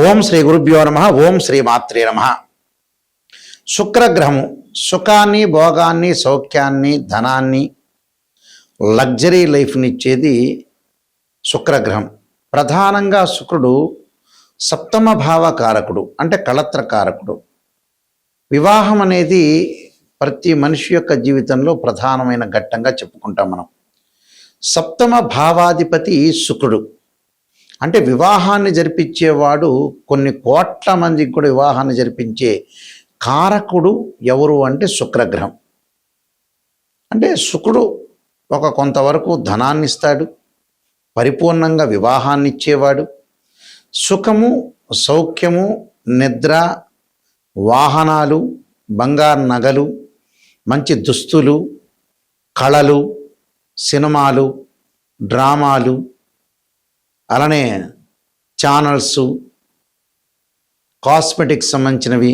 ఓం శ్రీ గురుభ్యో నమ. ఓం శ్రీ మాత్రే నమ. శుక్రగ్రహము సుఖాన్ని, భోగాన్ని, సౌఖ్యాన్ని, ధనాన్ని, లగ్జరీ లైఫ్ని ఇచ్చేది శుక్రగ్రహం. ప్రధానంగా శుక్రుడు సప్తమ భావకారకుడు, అంటే కళత్రకారకుడు. వివాహం అనేది ప్రతి మనిషి యొక్క జీవితంలో ప్రధానమైన ఘట్టంగా చెప్పుకుంటాం మనం. సప్తమ భావాధిపతి శుక్రుడు, అంటే వివాహాన్ని జరిపించేవాడు. కొన్ని కోట్ల మందికి కూడా వివాహాన్ని జరిపించే కారకుడు ఎవరు అంటే శుక్రగ్రహం. అంటే శుక్రుడు కొంతవరకు ధనాన్ని ఇస్తాడు, పరిపూర్ణంగా వివాహాన్ని ఇచ్చేవాడు. సుఖము, సౌఖ్యము, నిద్ర, వాహనాలు, బంగారు నగలు, మంచి దుస్తులు, కళలు, సినిమాలు, డ్రామాలు, అలానే ఛానల్స్, కాస్మెటిక్స్ సంబంధించినవి,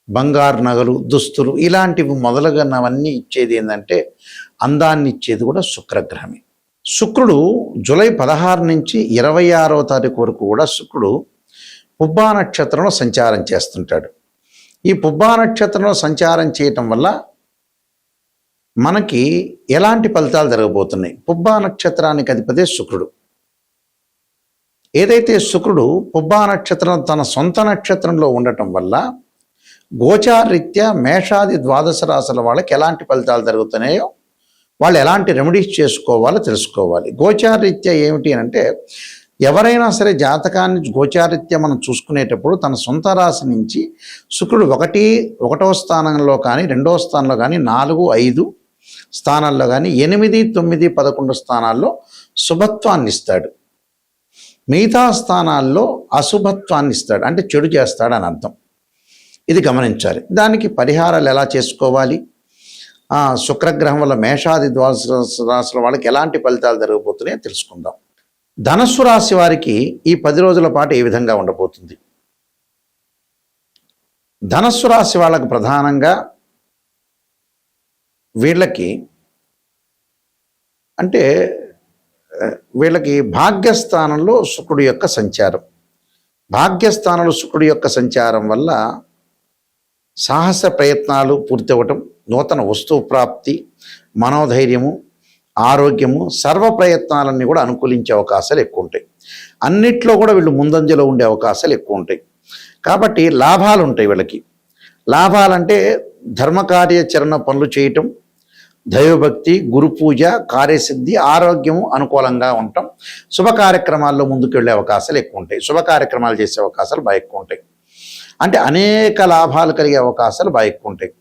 బంగారు నగలు, దుస్తులు, ఇలాంటివి మొదలుగానవన్నీ ఇచ్చేది ఏంటంటే అందాన్ని ఇచ్చేది కూడా శుక్రగ్రహమే. శుక్రుడు జూలై 16 నుంచి 26వ తారీఖు వరకు కూడా శుక్రుడు పుబ్బా నక్షత్రంలో సంచారం చేస్తుంటాడు. ఈ పుబ్బా నక్షత్రంలో సంచారం చేయటం వల్ల మనకి ఎలాంటి ఫలితాలు జరగబోతున్నాయి? పుబ్బా నక్షత్రానికి అధిపతి శుక్రుడు. ఏదైతే శుక్రుడు పుబ్బా నక్షత్రం తన సొంత నక్షత్రంలో ఉండటం వల్ల గోచారరీత్యా మేషాది ద్వాదశ రాశుల వాళ్ళకి ఎలాంటి ఫలితాలు జరుగుతున్నాయో, వాళ్ళు ఎలాంటి రెమెడీస్ చేసుకోవాలో తెలుసుకోవాలి. గోచారరీత్యా ఏమిటి అంటే, ఎవరైనా సరే జాతకాన్ని గోచారరీత్యా మనం చూసుకునేటప్పుడు తన సొంత రాశి నుంచి శుక్రుడు 1వ స్థానంలో కానీ, 2వ స్థానంలో కానీ, 4, 5 స్థానాల్లో కానీ, 8, 9, 11 స్థానాల్లో శుభత్వాన్ని ఇస్తాడు. మిగతా స్థానాల్లో అశుభత్వాన్ని ఇస్తాడు, అంటే చెడు చేస్తాడని అర్థం. ఇది గమనించాలి. దానికి పరిహారాలు ఎలా చేసుకోవాలి? శుక్రగ్రహం వల్ల మేషాది ద్వాదశ రాశుల వాళ్ళకి ఎలాంటి ఫలితాలు జరగబోతున్నాయో తెలుసుకుందాం. ధనస్సు రాశి వారికి ఈ 10 రోజుల పాటు ఏ విధంగా ఉండబోతుంది? ధనస్సు రాశి వాళ్ళకు ప్రధానంగా వీళ్ళకి భాగ్యస్థానంలో శుక్రుడి యొక్క సంచారం. భాగ్యస్థానంలో శుక్రుడి యొక్క సంచారం వల్ల సాహస ప్రయత్నాలు పూర్తి అవ్వటం, నూతన వస్తువు ప్రాప్తి, మనోధైర్యము, ఆరోగ్యము, సర్వ ప్రయత్నాలన్నీ కూడా అనుకూలించే అవకాశాలు ఎక్కువ ఉంటాయి. అన్నిట్లో కూడా వీళ్ళు ముందంజలో ఉండే అవకాశాలు ఎక్కువ ఉంటాయి. కాబట్టి లాభాలు ఉంటాయి వీళ్ళకి. లాభాలంటే ధర్మకార్యాచరణ పనులు చేయటం, దైవభక్తి, గురు పూజ, కార్యసిద్ధి, ఆరోగ్యము అనుకూలంగా ఉండటం, శుభ కార్యక్రమాల్లో ముందుకు వెళ్ళే అవకాశాలు ఎక్కువ ఉంటాయి. శుభ కార్యక్రమాలు చేసే అవకాశాలు బాగా ఎక్కువ ఉంటాయి. అంటే అనేక లాభాలు కలిగే అవకాశాలు బాగా ఎక్కువ ఉంటాయి.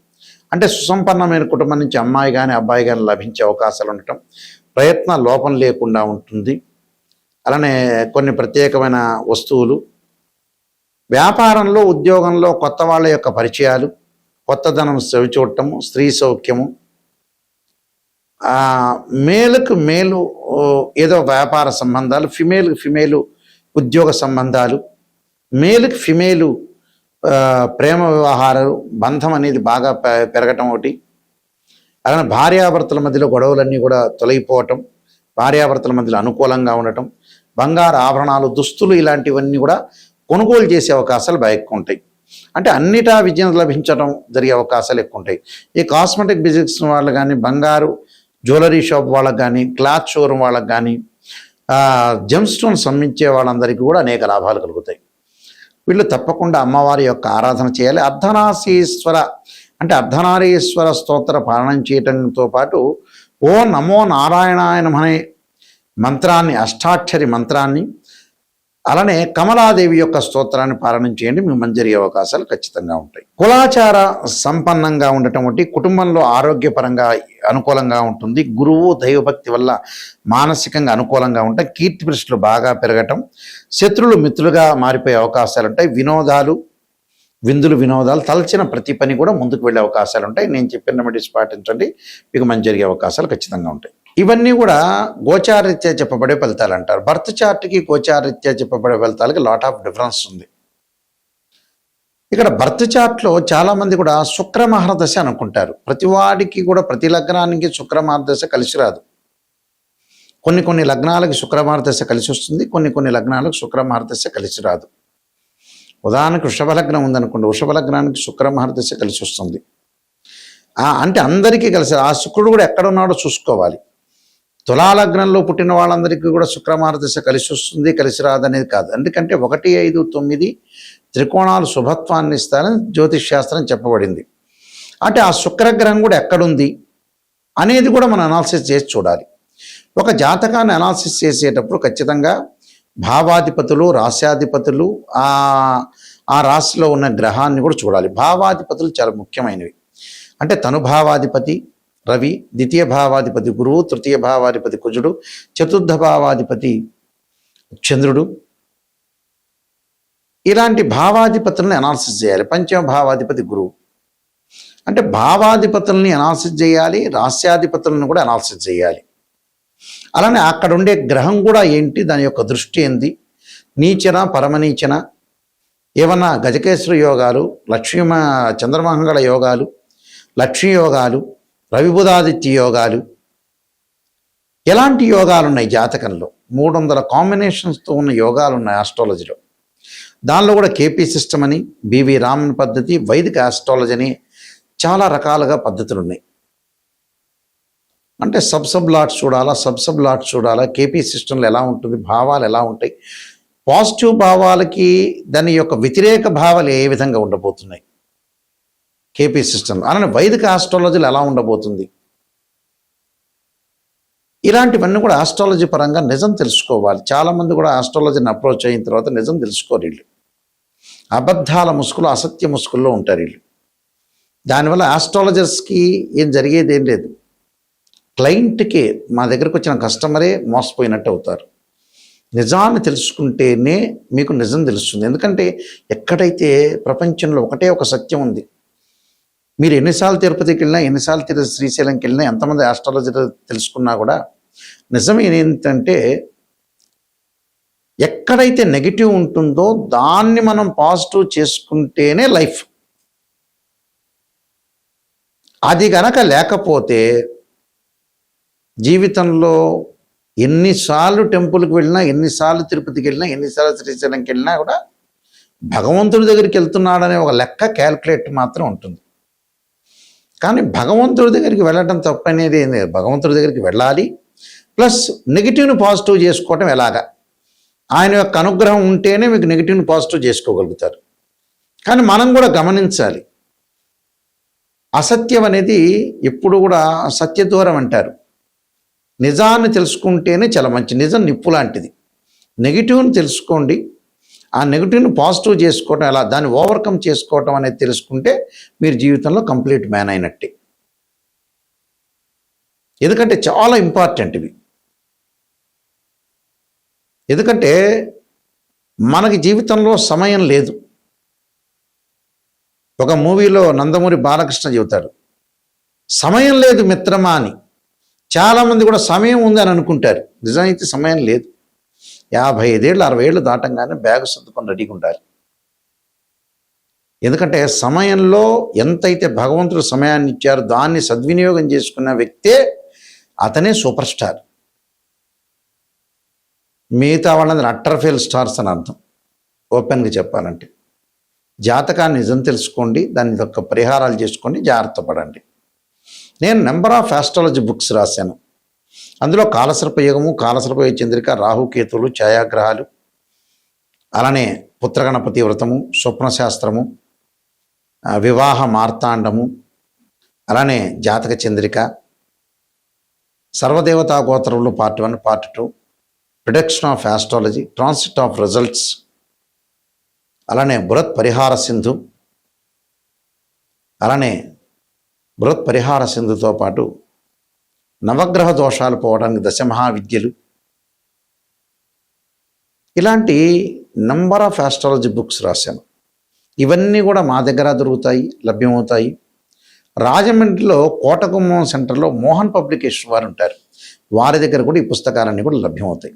అంటే సుసంపన్నమైన కుటుంబం నుంచి అమ్మాయి కానీ అబ్బాయి కానీ లభించే అవకాశాలు ఉండటం, ప్రయత్న లోపం లేకుండా ఉంటుంది. అలానే కొన్ని ప్రత్యేకమైన వస్తువులు, వ్యాపారంలో, ఉద్యోగంలో కొత్త వాళ్ళ యొక్క పరిచయాలు, కొత్త ధనం చవిచూడటము, స్త్రీ సౌఖ్యము, మేలుకు మేలు ఏదో వ్యాపార సంబంధాలు, ఫిమేలు ఉద్యోగ సంబంధాలు, మేలుకి ఫిమేలు ప్రేమ వ్యవహారాలు, బంధం అనేది బాగా పెరగటం ఒకటి. అలానే భార్యాభర్తల మధ్యలో గొడవలన్నీ కూడా తొలగిపోవటం, భార్యాభర్తల మధ్యలో అనుకూలంగా ఉండటం, బంగారు ఆభరణాలు, దుస్తులు, ఇలాంటివన్నీ కూడా కొనుగోలు చేసే అవకాశాలు బాగా ఎక్కువ ఉంటాయి. అంటే అన్నిటా విజయం లభించడం జరిగే అవకాశాలు ఎక్కువ ఉంటాయి. ఈ కాస్మెటిక్ బిజినెస్ వాళ్ళు కానీ, బంగారు జ్యువెలరీ షాప్ వాళ్ళకి కానీ, క్లాత్ షోరూమ్ వాళ్ళకి కానీ, జెమ్ స్టోన్స్ అమ్మించే వాళ్ళందరికీ కూడా అనేక లాభాలు కలుగుతాయి. వీళ్ళు తప్పకుండా అమ్మవారి యొక్క ఆరాధన చేయాలి. అర్ధనారీశ్వర అంటే అర్ధనారీశ్వర స్తోత్ర పాలనం చేయటంతో పాటు ఓ నమో నారాయణాయ నమః అనే మంత్రాన్ని, అష్టాక్షరి మంత్రాన్ని, అలానే కమలాదేవి యొక్క స్తోత్రాన్ని పాలన చేయండి. మీకు మంచి జరిగే అవకాశాలు ఖచ్చితంగా ఉంటాయి. కులాచార సంపన్నంగా ఉండటం ఒకటి, కుటుంబంలో ఆరోగ్యపరంగా అనుకూలంగా ఉంటుంది. గురువు, దైవభక్తి వల్ల మానసికంగా అనుకూలంగా ఉంటాయి. కీర్తి ప్రతిష్టలు బాగా పెరగటం, శత్రులు మిత్రులుగా మారిపోయే అవకాశాలు ఉంటాయి. వినోదాలు, తలచిన ప్రతి పని కూడా ముందుకు వెళ్ళే అవకాశాలు ఉంటాయి. నేను చెప్పిన రెమెడీస్ పాటించండి, మీకు మంచి జరిగే అవకాశాలు ఖచ్చితంగా ఉంటాయి. ఇవన్నీ కూడా గోచారరీత్యా చెప్పబడే ఫలితాలు అంటారు. బర్త్ చార్ట్కి గోచారరీత్యా చెప్పబడే ఫలితాలకి లాట్ ఆఫ్ డిఫరెన్స్ ఉంది. ఇక్కడ బర్త్ చార్ట్లో చాలామంది కూడా శుక్ర మహర్దశ అనుకుంటారు. ప్రతి వాడికి కూడా, ప్రతి లగ్నానికి శుక్ర మహర్దశ కలిసి రాదు. కొన్ని లగ్నాలకు శుక్ర మహర్దశ కలిసి వస్తుంది, కొన్ని లగ్నాలకు శుక్ర మహర్దశ కలిసి రాదు. ఉదాహరణకు వృషభ లగ్నం ఉందనుకోండి, వృషభ లగ్నానికి శుక్ర మహర్దశ కలిసి వస్తుంది. అంటే అందరికీ కలిసి ఆ శుక్రుడు కూడా ఎక్కడ ఉన్నాడో చూసుకోవాలి. తులాలగ్నంలో పుట్టిన వాళ్ళందరికీ కూడా శుక్ర మహర్దశ కలిసి వస్తుంది, కలిసి రాదనేది కాదు. ఎందుకంటే 1, 5, 9 త్రికోణాలు శుభత్వాన్ని ఇస్తారని జ్యోతిష్ శాస్త్రం చెప్పబడింది. అంటే ఆ శుక్రగ్రహం కూడా ఎక్కడుంది అనేది కూడా మనం అనాలిసిస్ చేసి చూడాలి. ఒక జాతకాన్ని అనాలిసిస్ చేసేటప్పుడు ఖచ్చితంగా భావాధిపతులు, రాశ్యాధిపతులు, ఆ రాశిలో ఉన్న గ్రహాన్ని కూడా చూడాలి. భావాధిపతులు చాలా ముఖ్యమైనవి. అంటే తనుభావాధిపతి రవి, ద్వితీయ భావాధిపతి గురువు, తృతీయ భావాధిపతి కుజుడు, చతుర్థ భావాధిపతి చంద్రుడు. ఇలాంటి భావాధిపతులను అనాలిసిస్ చేయాలి. పంచమ భావాధిపతి గురువు. అంటే భావాధిపతుల్ని అనాలిసిస్ చేయాలి, రాస్యాధిపతులను కూడా అనాలిసిస్ చేయాలి. అలానే అక్కడ ఉండే గ్రహం కూడా ఏంటి, దాని యొక్క దృష్టి ఏంది, నీచన పరమనీచన, ఏమన్నా గజకేశ్వర యోగాలు, చంద్రమంగళ యోగాలు, లక్ష్మీ యోగాలు, రవిబుధాదిత్య యోగాలు, ఎలాంటి యోగాలు ఉన్నాయి జాతకంలో. 300 కాంబినేషన్స్తో ఉన్న యోగాలు ఉన్నాయి ఆస్ట్రాలజీలో. దానిలో కూడా కేపీ సిస్టమ్ అని, బివి రామన్ పద్ధతి, వైదిక ఆస్ట్రాలజీ అని చాలా రకాలుగా పద్ధతులు ఉన్నాయి. అంటే సబ్ లాట్స్ చూడాలా, కేపీ సిస్టంలో ఎలా ఉంటుంది, భావాలు ఎలా ఉంటాయి, పాజిటివ్ భావాలకి దాని యొక్క వ్యతిరేక భావాలు ఏ విధంగా ఉండబోతున్నాయి కేపీ సిస్టంలో, అలానే వైదిక ఆస్ట్రాలజీలు ఎలా ఉండబోతుంది, ఇలాంటివన్నీ కూడా ఆస్ట్రాలజీ పరంగా నిజం తెలుసుకోవాలి. చాలామంది కూడా ఆస్ట్రాలజీని అప్రోచ్ అయిన తర్వాత నిజం తెలుసుకోరు. వీళ్ళు అబద్ధాల ముసుగులు, అసత్య ముసుగుల్లో ఉంటారు వీళ్ళు. దానివల్ల ఆస్ట్రాలజర్స్కి ఏం జరిగేది ఏం లేదు. క్లయింట్కి, మా దగ్గరకు వచ్చిన కస్టమరే మోసపోయినట్టు అవుతారు. నిజాన్ని తెలుసుకుంటేనే మీకు నిజం తెలుస్తుంది. ఎందుకంటే ఎక్కడైతే ప్రపంచంలో ఒకటే ఒక సత్యం ఉంది. మీరు ఎన్నిసార్లు తిరుపతికి వెళ్ళినా, ఎన్నిసార్లు శ్రీశైలంకి వెళ్ళినా, ఎంతమంది ఆస్ట్రాలజర్ తెలుసుకున్నా కూడా నిజం ఏంటంటే ఎక్కడైతే నెగిటివ్ ఉంటుందో దాన్ని మనం పాజిటివ్ చేసుకుంటేనే లైఫ్. అది గనక లేకపోతే జీవితంలో ఎన్నిసార్లు టెంపుల్కి వెళ్ళినా, ఎన్నిసార్లు తిరుపతికి వెళ్ళినా, ఎన్నిసార్లు శ్రీశైలంకి వెళ్ళినా కూడా భగవంతుడి దగ్గరికి వెళ్తున్నాడనే ఒక లెక్క క్యాల్కులేట్ మాత్రం ఉంటుంది. కానీ భగవంతుడి దగ్గరికి వెళ్ళడం తప్పనేది ఏంది, భగవంతుడి దగ్గరికి వెళ్ళాలి, ప్లస్ నెగిటివ్ని పాజిటివ్ చేసుకోవటం ఎలాగా. ఆయన యొక్క అనుగ్రహం ఉంటేనే మీకు నెగిటివ్ని పాజిటివ్ చేసుకోగలుగుతారు. కానీ మనం కూడా గమనించాలి, అసత్యం అనేది ఎప్పుడు కూడా సత్యదూరం అంటారు. నిజాన్ని తెలుసుకుంటేనే చాలా మంచి. నిజం నిప్పు లాంటిది. నెగిటివ్ని తెలుసుకోండి, ఆ నెగిటివ్ని పాజిటివ్ చేసుకోవటం ఎలా, దాన్ని ఓవర్కమ్ చేసుకోవటం అనేది తెలుసుకుంటే మీరు జీవితంలో కంప్లీట్ మ్యాన్ అయినట్టే. ఎందుకంటే చాలా ఇంపార్టెంట్ ఇవి. ఎందుకంటే మనకి జీవితంలో సమయం లేదు. ఒక మూవీలో నందమూరి బాలకృష్ణ చెబుతాడు, సమయం లేదు మిత్రమా అని. చాలామంది కూడా సమయం ఉందని అనుకుంటారు, నిజానికి సమయం లేదు. 55 ఏళ్ళు 60 ఏళ్ళు దాటంగానే బ్యాగ్ సర్దుకొని రెడీగా ఉండాలి. ఎందుకంటే సమయంలో ఎంతైతే భగవంతుడు సమయాన్ని ఇచ్చారో దాన్ని సద్వినియోగం చేసుకున్న వ్యక్తే అతనే సూపర్ స్టార్. మిగతా వాళ్ళందరూ అట్టర్ ఫెయిల్ స్టార్స్ అని అర్థం. ఓపెన్గా చెప్పాలంటే జాతకాన్ని నిజం తెలుసుకోండి, దాని యొక్క పరిహారాలు చేసుకోండి, జాగ్రత్త పడండి. నేను నెంబర్ ఆఫ్ ఆస్ట్రాలజీ బుక్స్ రాశాను. అందులో కాలసర్పయోగము, కాలసర్పయోగ చంద్రిక, రాహుకేతువులు, ఛాయాగ్రహాలు, అలానే పుత్రగణపతి వ్రతము, స్వప్నశాస్త్రము, వివాహ మార్తాండము, అలానే జాతక చంద్రిక, సర్వదేవతా గోత్రంలో part 1, part 2, prediction of astrology, transit of results, అలానే బృహత్ పరిహార సింధు, అలానే బృహత్ పరిహార సింధుతో పాటు నవగ్రహ దోషాలు పోవడానికి దశమహావిద్యలు, ఇలాంటి నంబర్ ఆఫ్ ఆస్ట్రాలజీ బుక్స్ రాశాను. ఇవన్నీ కూడా మా దగ్గర దొరుకుతాయి, లభ్యమవుతాయి. రాజమండ్రిలో కోటగుమ్మం సెంటర్లో మోహన్ పబ్లికేషన్ వారు ఉంటారు, వారి దగ్గర కూడా ఈ పుస్తకాలన్నీ కూడా లభ్యమవుతాయి.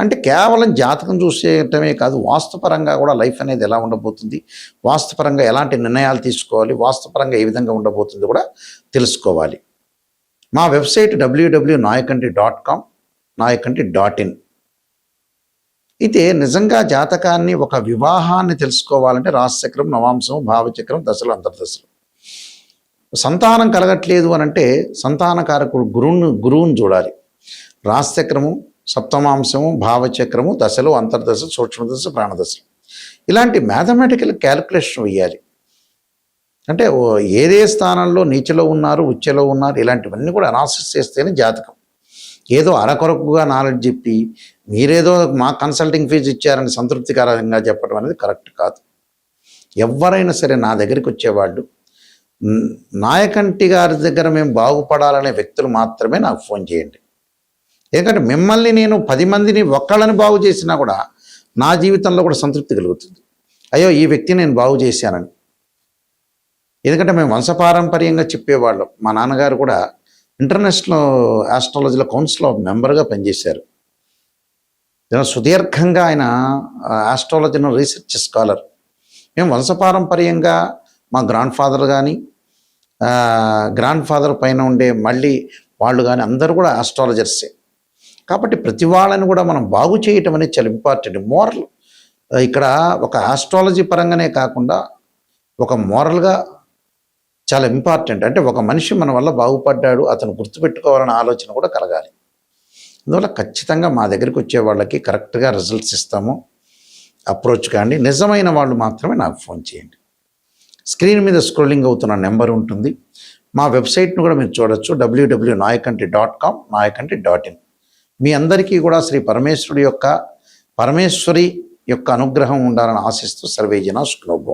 అంటే కేవలం జాతకం చూసేయటమే కాదు, వాస్తుపరంగా కూడా లైఫ్ అనేది ఎలా ఉండబోతుంది, వాస్తుపరంగా ఎలాంటి నిర్ణయాలు తీసుకోవాలి, వాస్తుపరంగా ఏ విధంగా ఉండబోతుంది కూడా తెలుసుకోవాలి. మా వెబ్సైట్ www.nayakanti.com, nayakanti.in. అయితే నిజంగా జాతకాన్ని ఒక వివాహాన్ని తెలుసుకోవాలంటే రాశిచక్రం, నవాంశం, భావచక్రం, దశలు, అంతర్దశలు. సంతానం కలగట్లేదు అని అంటే సంతానకారకుడు గురువుని చూడాలి. రాశిచక్రము, సప్తమాంశము, భావచక్రము, దశలు, అంతర్దశ, సూక్ష్మదశ, ప్రాణదశలు, ఇలాంటి మ్యాథమెటికల్ క్యాలిక్యులేషన్ వేయాలి. అంటే ఏదే స్థానంలో నీచలో ఉన్నారు, ఉచ్చలో ఉన్నారు, ఇలాంటివన్నీ కూడా అనాలిసిస్ చేస్తేనే జాతకం. ఏదో అరకొరకుగా నాలెడ్జ్ చెప్పి మీరేదో మా కన్సల్టింగ్ ఫీజు ఇచ్చారని సంతృప్తికరంగా చెప్పడం అనేది కరెక్ట్ కాదు. ఎవరైనా సరే నా దగ్గరికి వచ్చేవాళ్ళు నాయకంటి గారి దగ్గర మేము బాగుపడాలనే వ్యక్తులు మాత్రమే నాకు ఫోన్ చేయండి. ఎందుకంటే మిమ్మల్ని నేను 10 మందిని ఒక్కళ్ళని బాగు చేసినా కూడా నా జీవితంలో కూడా సంతృప్తి కలుగుతుంది. అయ్యో ఈ వ్యక్తిని నేను బాగు చేశానని. ఎందుకంటే మేము వంశపారంపర్యంగా చెప్పేవాళ్ళం. మా నాన్నగారు కూడా ఇంటర్నేషనల్ ఆస్ట్రాలజీలో కౌన్సిల్ ఆఫ్ మెంబర్గా పనిచేశారు. సుదీర్ఘంగా ఆయన ఆస్ట్రాలజీలో రీసెర్చ్ స్కాలర్. మేము వంశపారంపర్యంగా మా గ్రాండ్ ఫాదర్ కానీ గ్రాండ్ ఫాదర్ పైన ఉండే మళ్ళీ వాళ్ళు కానీ అందరూ కూడా ఆస్ట్రాలజర్సే. కాబట్టి ప్రతి వాళ్ళని కూడా మనం బాగు చేయటం అనేది చాలా ఇంపార్టెంట్. మోరల్ ఇక్కడ ఒక ఆస్ట్రాలజీ పరంగానే కాకుండా ఒక మోరల్గా చాలా ఇంపార్టెంట్. అంటే ఒక మనిషి మన వల్ల బాగుపడ్డాడు, అతను గుర్తుపెట్టుకోవాలనే ఆలోచన కూడా కలగాలి. అందువల్ల ఖచ్చితంగా మా దగ్గరికి వచ్చే వాళ్ళకి కరెక్ట్గా రిజల్ట్స్ ఇస్తాము. అప్రోచ్ కాండి. నిజమైన వాళ్ళు మాత్రమే నాకు ఫోన్ చేయండి. స్క్రీన్ మీద స్క్రోలింగ్ అవుతున్న నెంబర్ ఉంటుంది. మా వెబ్సైట్ను కూడా మీరు చూడొచ్చు, www.nayakanti.com, nayakanti.in. మీ అందరికీ కూడా శ్రీ పరమేశ్వరి యొక్క అనుగ్రహం ఉండాలని ఆశిస్తూ సర్వేజన సుఖనో భవంతు.